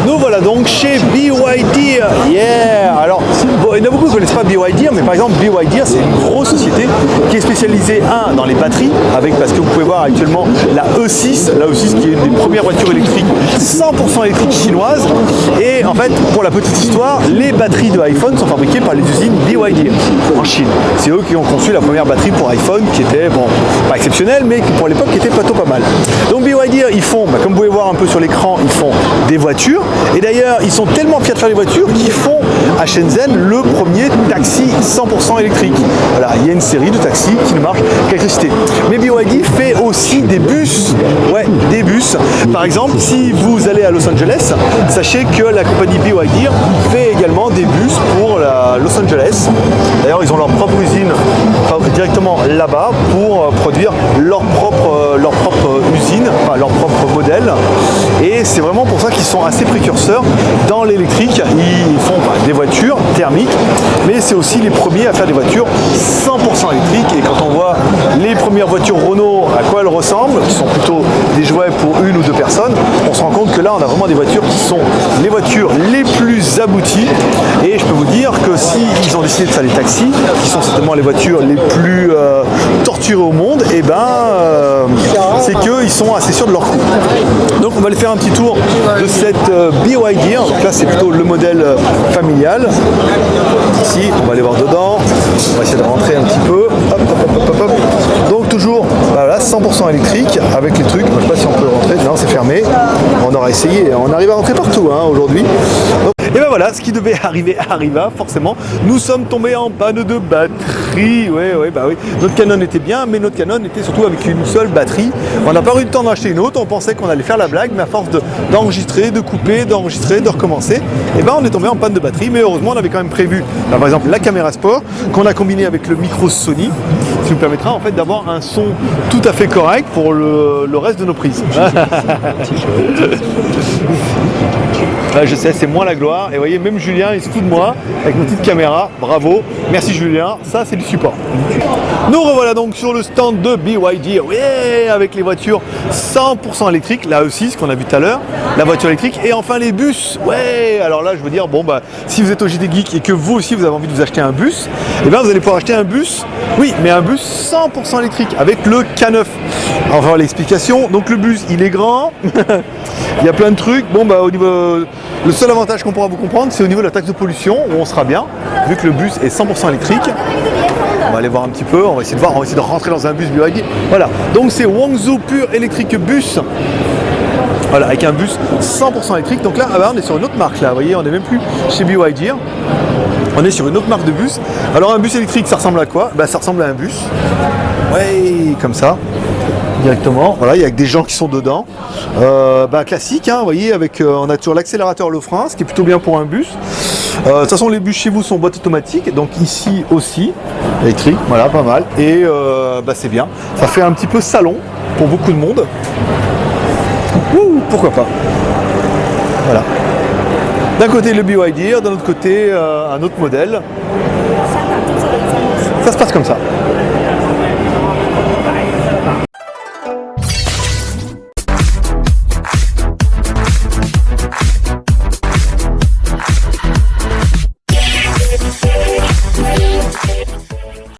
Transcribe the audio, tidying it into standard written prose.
Nous voilà donc chez BYD. Yeah. Alors, bon, il y en a beaucoup qui ne connaissent pas BYD, mais par exemple BYD c'est une grosse société qui est spécialisée dans les batteries, parce que vous pouvez voir actuellement la E6, qui est une des premières voitures électriques 100% électriques chinoises. Et en fait, pour la petite histoire, les batteries de iPhone sont fabriquées par les usines BYD en Chine. C'est eux qui ont conçu la première batterie pour iPhone, qui était, bon, pas exceptionnelle, mais qui pour l'époque était plutôt pas mal. Donc BYD, ils font, comme vous pouvez voir un peu sur l'écran, ils font des voitures. Et d'ailleurs, ils sont tellement fiers de faire des voitures qu'ils font à Shenzhen le premier taxi 100% électrique. Voilà, il y a une série de taxis qui ne marchent qu'à l'électricité. Mais BYD fait aussi des bus. Ouais, des bus. Par exemple, si vous allez à Los Angeles, sachez que la compagnie BYD fait également des bus pour Los Angeles. D'ailleurs, ils ont leur propre usine directement là-bas pour produire leur propre usine, enfin leur propre modèle. Et c'est vraiment pour ça qu'ils sont assez précurseurs dans l'électrique. Ils font des voitures thermiques, mais c'est aussi les premiers à faire des voitures 100% électriques. Et quand on voit les premières voitures Renault, à quoi elles ressemblent, qui sont plutôt des jouets pour une ou deux personnes, on se rend compte que là on a vraiment des voitures qui sont les voitures les plus abouties. Et je peux vous dire que si ils ont décidé de faire des taxis, qui sont certainement les voitures les plus torturées au monde, et c'est qu'ils sont assez sûrs de leur coup. Donc on va aller faire un petit tour de cette BYD. Donc là c'est plutôt le modèle familial. Ici on va aller voir dedans, on va essayer de rentrer un petit peu. Hop, hop, hop, hop. Donc toujours voilà, 100% électrique avec les trucs. Je ne sais pas si on peut rentrer, non c'est fermé. On aura essayé, on arrive à rentrer partout aujourd'hui. Et ben voilà, ce qui devait arriver arriva forcément. Nous sommes tombés en panne de batterie. Oui. Notre Canon était bien, mais notre Canon était surtout avec une seule batterie. On n'a pas eu le temps d'en acheter une autre. On pensait qu'on allait faire la blague, mais à force d'enregistrer, de couper, d'enregistrer, de recommencer, et on est tombé en panne de batterie. Mais heureusement, on avait quand même prévu, par exemple, la caméra sport qu'on a combiné avec le micro Sony, ce qui nous permettra en fait d'avoir un son tout à fait correct pour le reste de nos prises. Là, je sais, c'est moins la gloire. Et vous voyez, même Julien, il se fout de moi avec une petite caméra. Bravo. Merci Julien. Ça, c'est du support. Nous revoilà donc sur le stand de BYD. Oui, avec les voitures 100% électriques. La E6 qu'on a vu tout à l'heure. La voiture électrique. Et enfin, les bus. Ouais. Alors là, je veux dire, si vous êtes au JD Geek et que vous aussi, vous avez envie de vous acheter un bus, vous allez pouvoir acheter un bus. Oui, mais un bus 100% électrique avec le K9. On va voir l'explication. Donc, le bus, il est grand. Il y a plein de trucs. Au niveau... Le seul avantage qu'on pourra vous comprendre, c'est au niveau de la taxe de pollution, où on sera bien, vu que le bus est 100% électrique. On va aller voir un petit peu, on va essayer de rentrer dans un bus BYD. Voilà, donc c'est Wangzhou Pure Electric Bus. Voilà, avec un bus 100% électrique. Donc là, on est sur une autre marque, là, vous voyez, on n'est même plus chez BYD. On est sur une autre marque de bus. Alors un bus électrique, ça ressemble à quoi ? Ça ressemble à un bus. Ouais, comme ça. Directement, voilà, il y a des gens qui sont dedans. Classique, vous voyez, on a toujours l'accélérateur, le frein, ce qui est plutôt bien pour un bus. De toute façon, les bus chez vous sont boîte automatique, donc ici aussi, électrique, voilà, pas mal. Et c'est bien. Ça fait un petit peu salon pour beaucoup de monde. Ouh, pourquoi pas. Voilà. D'un côté le BYD, d'un autre côté un autre modèle. Ça se passe comme ça.